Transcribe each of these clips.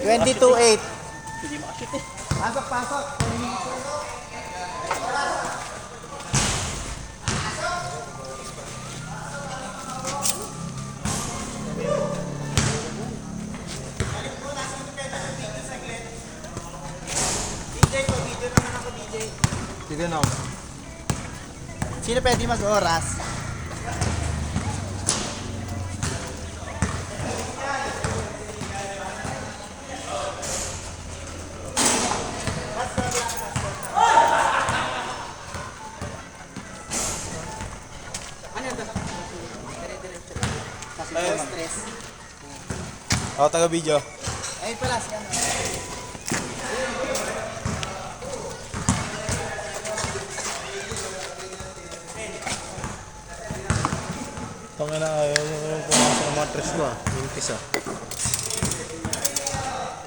22-8. Pasok, pasok. Sige na. Sino pwede mag-oras? Ako taga-video. Ay pala, si ano? Tangin na, ayaw pumasok ng mga tres ko Mintis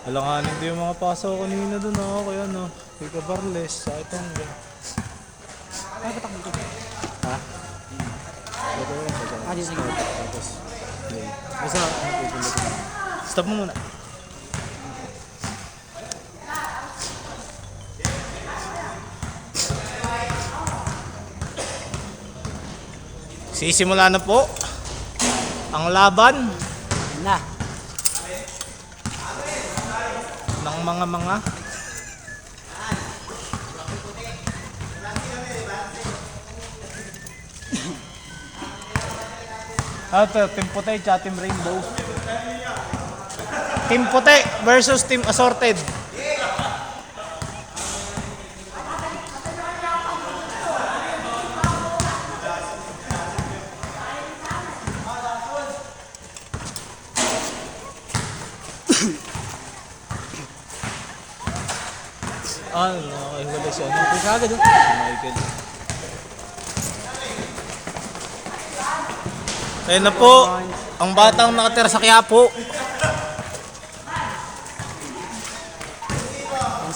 Alanganin din yung mga pasok kanina dun kaya Kay Cabarles, sa itong Ay, patak mo ito. Ha? Ah, dito. Tapos, basta, stop mo muna. Sisimula na po ang laban Na. ng mga Team Puti at Team Rainbow. Team Puti versus Team Assorted. Nakakahiwalay siya. Agad oh. Michael. Ayun na po, ang batang nakatira sa Quiapo.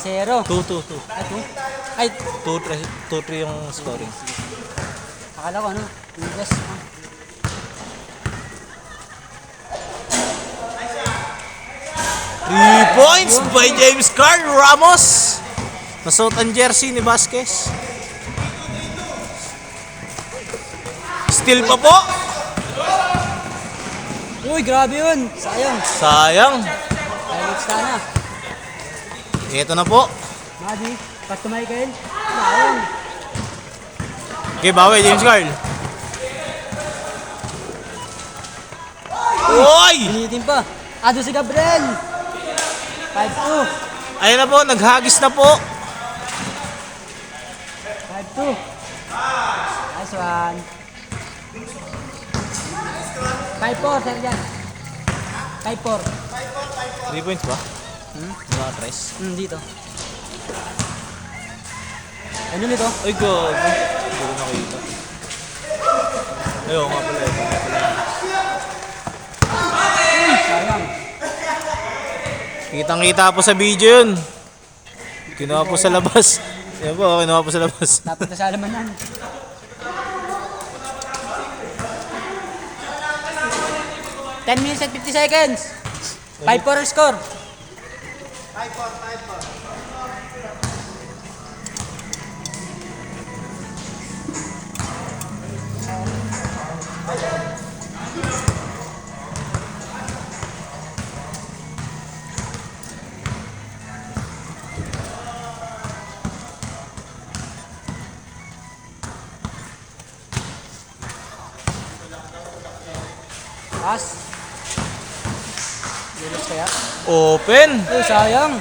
0. 2-2-2. Ay, 2-3 yung scoring. akala ko ano? Yes. 3 points by James Carl Ramos. Nasuot ang jersey ni Vasquez. Steal pa po. Uy, grabe yun. Sayang. Sayang. Highlights sana. Ito na po. Madi, pas to Michael. Sayang. Okay, bawi James Carl. Uy! Pinitin pa. Ado si Gabriel. 5-2. Ayun na po, naghagis na po. 5-2. Nice one. 5-4, sir yan. 5-4. 3 points ba? Mga tres. Dito. Ano nito? Ay, God. Hindi ko nakita. Ayaw nga pala. Sayang. Kitang-kita po sa video yun. Kinuha po sa labas. Yan po, kinuha po sa labas. Napunta sa alamanan. 10 minutes and 50 seconds. 5-4 score. 5-4. Pass. Lilos kaya? Open. Oh, sayang.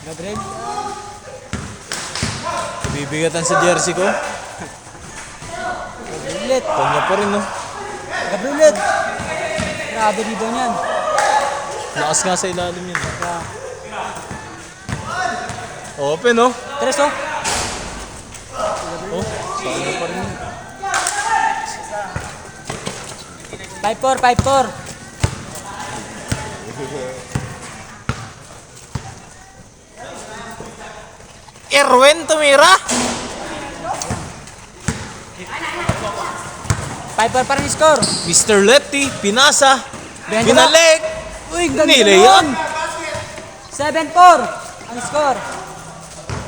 Gabriel. Bibigatan sa jersey ko. Gabriel. Kanya pa rin, no? Gabriel. Grabe dito niyan. Lakas nga sa ilalim yun. Open, no? Tres oh. Oh, sa kanya pa rin yun. 5-4, 5-4. Erwin tumira. 5-4 pa rin yung score. Mr. Letty, pinasa. Benta ba? Pinalik. Uy, ganda Nila yan. naman. 7-4 ang score.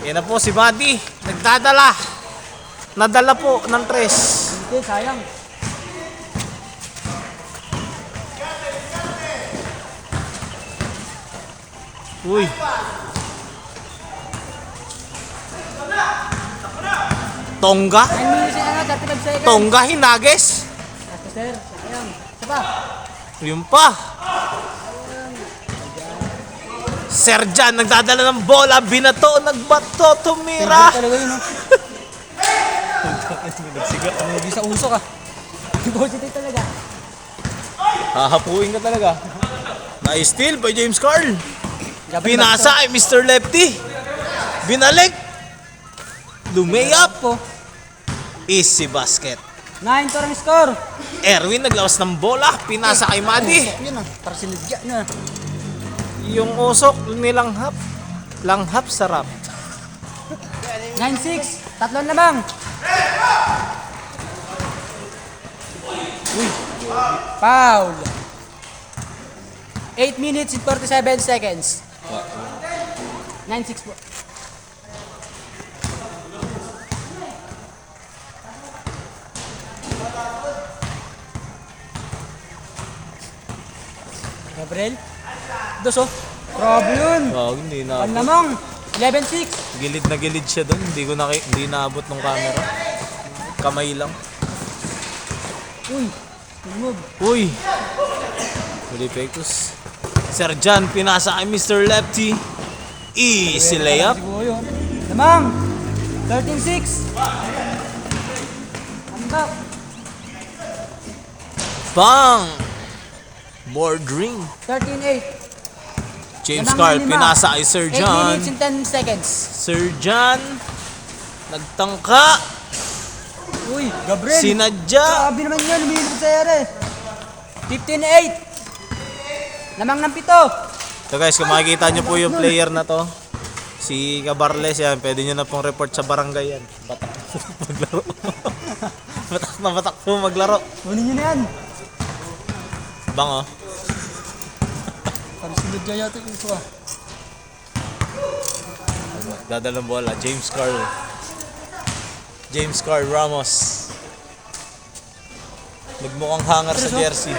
Yan na po si Buddy. Nagdadala. Nadala po ng 3. Hindi, sayang. Uy. Tongga. 9 minutes and 35 seconds. Tongga Hinages. Basta sir, sayang. Isa pa. Yun pa. Serjan nagdadala ng bola. Binato. Nagbato. Tumira. Talaga yun, no? Hindi sa usok, ah. Positive talaga. Hahapuin ka talaga. Na-steal by James Carl. Gabi Pinasa ay Mr. Lefty. Binalik. Lumayap. po. Easy basket. 9-4 ang score. Erwin naglawas ng bola. Pinasa kay Madi. Yun, ah. Para sinadya na. Yung usok nilanghap. Langhap sarap. 9-6. Tatlong lamang. Uy. Foul. 8 minutes and 47 seconds. 9-6 po. Gabriel? Dos, oh. Grabe yun. Wow, hindi na. Pan lamang. 11-6. Gilid na gilid siya doon. Hindi naabot ng camera. Kamay lang. Uy. Tumog. Uy. Huli Pectus. Serjan pinasa kay Mr. Lefty. Easy layup. Siguro yun. Lamang. 13-6. Ambak. Bang! Board ring. 13-8. James Lamang Carl lima. pinasa kay 8 Serjan. minutes and 10 seconds. Serjan. Nagtangka. Uy, Gabriel. Sinadya. Grabe naman yun. Lumilipad sa ere. 15-8. Lamang ng 7. So guys, kung makikita nyo po yung player na to, si Cabarles yan, pwede nyo na pong report sa barangay yan. Batak maglaro. batak po maglaro. Kunin nyo na yan. Bang oh. Parang sunod niya yata yung ito, ah. Dadalang bola, James Carl. James Carl Ramos. Nagmukhang hanger sa jersey.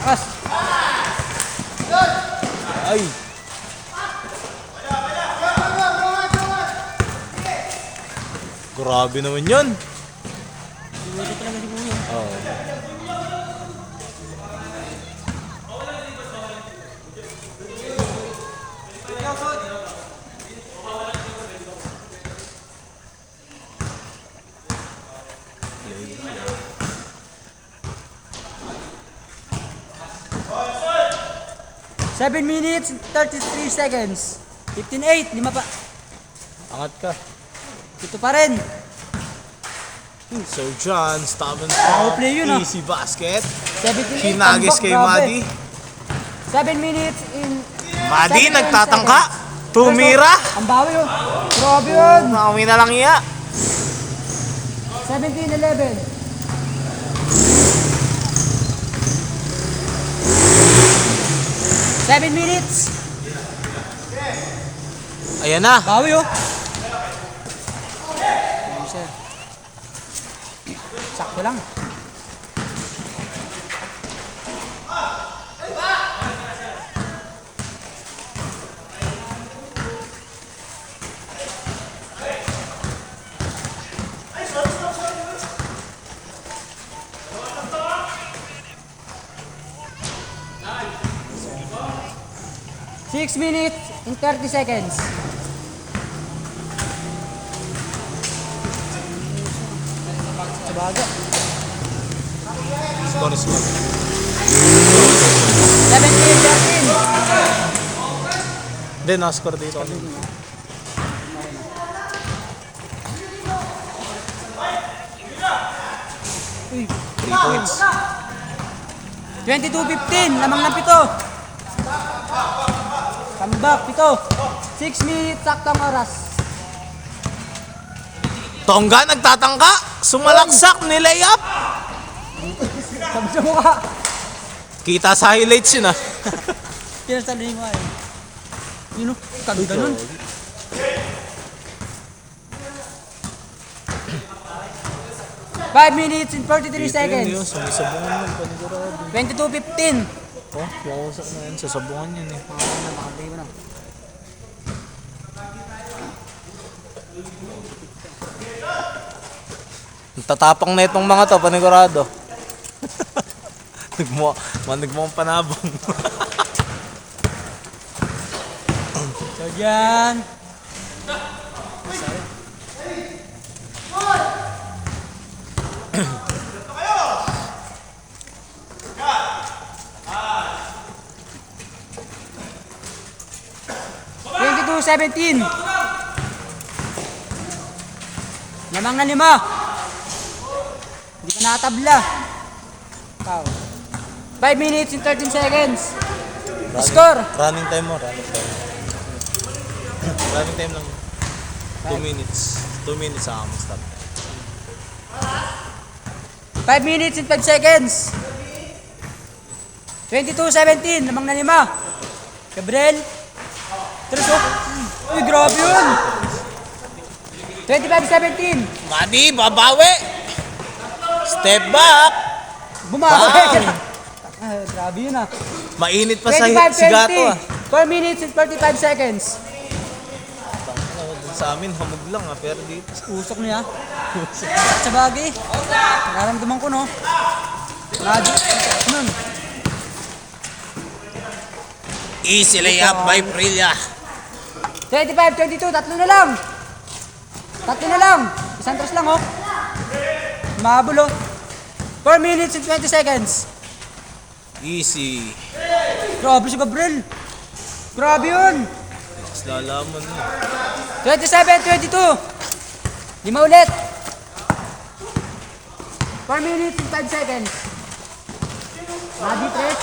As. Ay! Grabe naman yun. Ito talaga siguro yun. Oh. Seven minutes, 33 seconds. 15-8, 5 pa. Angat ka. Ito pa rin. Sir John, stop and Power pop. play yun, ah. Easy basket. 17-8. Hinagis kay Madi. 7 minutes in... Madi 17 nagtatangka. seconds. Tumira. Ang bawi yun. Grabe yun. Nakumi na lang iya. 17-11. Seven minutes. Ayan na. Bawi oh. Sakto lang. Six minutes in 30 seconds. Sabaga. Score is 17-13. Hindi, na-score dito. Uy. 3 points. 22-15. Lamang ng 7. Comeback, 7. 6 minutes, saktong oras. Tongga nagtatangka. Sumalaksak ni layup. Sabi sa mukha. Kita sa highlights yun ah. Pinasali mo ay. Yun o, kaganda nun. Five minutes and 43 seconds. Sumisabungan nun, panigurado. 22:15. Oh, wawasak na yan. Sasabungan yun eh. Napakabay mo na. Tatapang na itong mga to, panigurado. Nagmukhang panabong. So dyan. 17. Lamang na 5. Hindi pa nakatabla. Wow. 5 minutes and 13 seconds. Score. Running time mo, running time. Running time lang. 2 minutes. 2 minutes sa among stop. 5 minutes and 5 seconds. 22:17. Lamang na 5. Gabriel. Tres oh. Uy, grabe yun. 25:17. Madi, babawi! Step back! Bumawi. Grabe yun ah. Mainit pa sa 25:20. sigato ah. 4 minutes and 45 seconds. Sa amin, hamog lang ah, pero dito. Usok niya. Sa bagay. Nararamdaman ko no. Radyo. Nun. Easy layup by Prilia. 25:22. Tatlo na lang. Isang tres lang oh. Mahabol oh. 4 minutes and 20 seconds. Easy. Grabe si Gabriel. Grabe yun. Mas lalaman mo. 27:22. 5 ulit. 4 minutes and 5 seconds. Madi tres.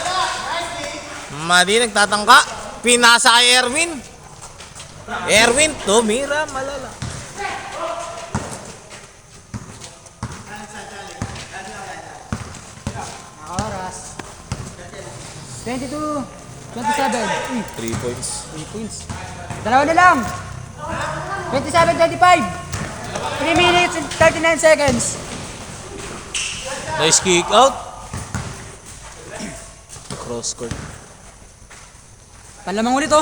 Madi nagtatangka. Pinasa kay Erwin. Erwin, tumira, malala. Oras. 22, 27. 3 points. 3 points. Dalawa na lang. 27, 25. 3 minutes and 39 seconds. Nice kick out. Cross court. Panlamang ulit oh.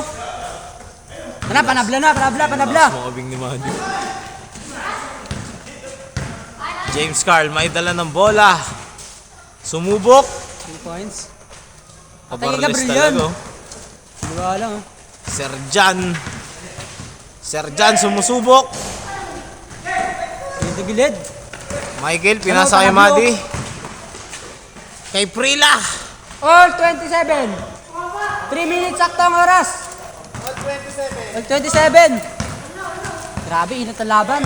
Panabla. Mas makabing ni Madi. James Carl, may dala ng bola. Sumubok. 3 points. Kabarlis Gabriel talaga. yan. Diba lang oh. Serjan sumusubok. Gilid gilid. Michael, pinasa kay Madi. Kay Prila. All 27. 3 minutes sakto ang oras. All 27. Grabe, inat ang laban.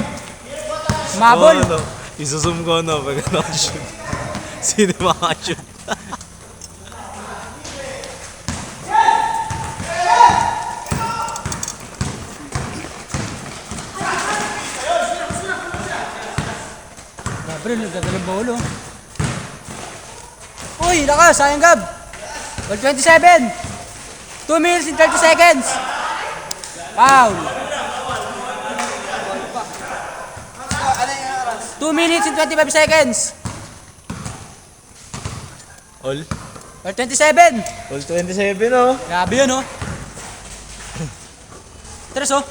Mabol. Oh, no. Isusum ko na pag nakashoot. Sino makashoot? Gabriel, nagdadala ng bolo. Uy, lakas, sayang Gab. All 27. 2 minutes and 30 seconds. Foul. 2 minutes and 25 seconds. All? All 27. All 27 oh. Grabe yun oh. Tres oh.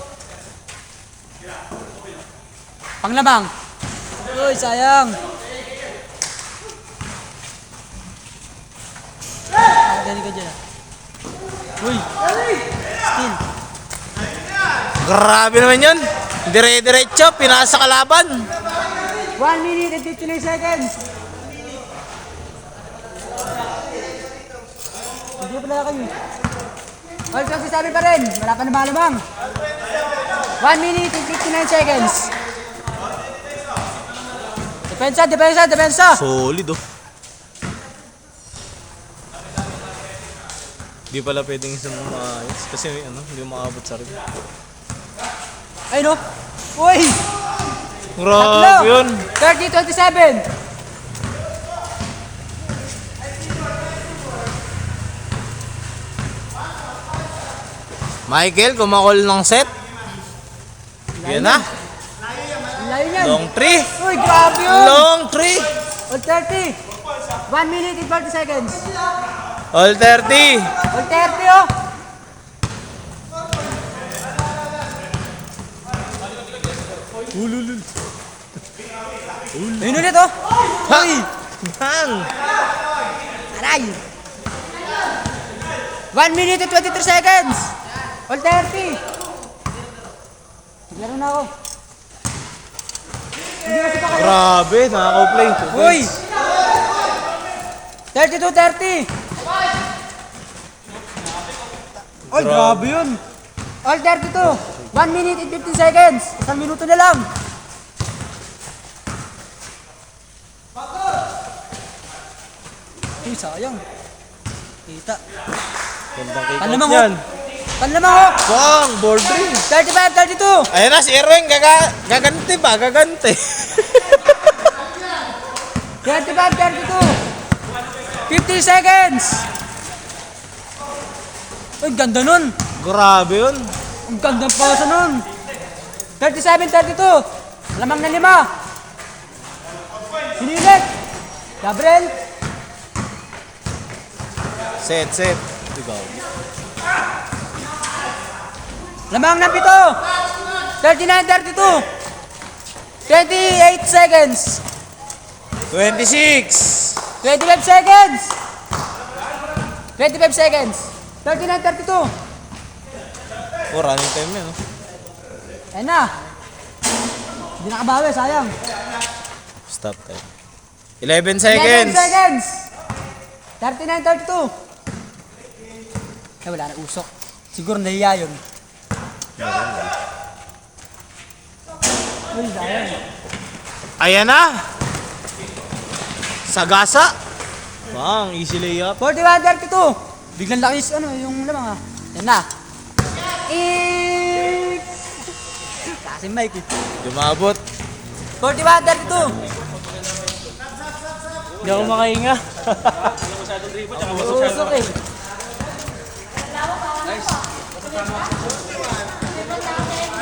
Panglamang. Uy, sayang. Gani ka dyan ah. Uy. Still. Grabe naman yun. Dire-diretso, pinasa kalaban. 1 minute and 59 seconds. Hindi pala kayo. All 27 pa rin. Wala pa na malamang. 1 minute and 59 seconds. Depensa. Solid oh. Di pala pwedeng isang maayos kasi hindi maabot sa rin. Ay no. Uy. Grabe yun. 30-27. Michael, kumakol ng set. Yan na. Ang layo niyan. Long 3. Uy, grabe yun. Long 3. All 30. 1 minute and 40 seconds. All 30. All 30 oh. Ayun ulit oh. Hay! Hang! Aray. 1 minute and 23 seconds. All 30. Naglaro na ako. Hindi kasi pa kayo. Grabe, nakaka-play. Uy! 32-30. Ay, grabe yun. All 32. 1 minute and 15 seconds. Isang minuto na lang. Uy, sayang. Kita. Gandang kick Panlamang out yan. Panlamang ho. Bang! Board ring. 35-32. Ayan na, si Erwin. Gaganti ba? Gaganti. 35-32. 50 seconds. Ay, ganda nun. Grabe yun. Ang ganda pa sa nun. 37-32. Lamang na 5. Hinilit. Gabriel. Set. Ikaw. Lamang na 7. 39-32. 28 seconds. 26. 25 seconds. 25 seconds. 39-32. Oh, running time yan. Oh. Ayan na. Hindi nakabawi, sayang. Stop time. 11 seconds. 11 seconds. 39-32. Ay, wala na usok. Siguro nahiya yun. Uy, sayang. Ayan na. Sagasa. Bang, easy layup. 41-32. Biglang laki yung lamang ah. Yan na. Kasi mic eh. Dumabot. 41-32. Hindi ako makahinga. Usok eh.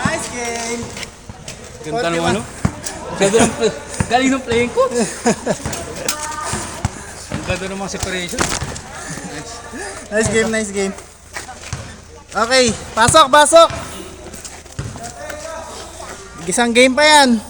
Nice game. Ganda naman, no? Galing ng playing coach. Ang ganda namang separation. Nice game. Okay, pasok. Isang game pa yan.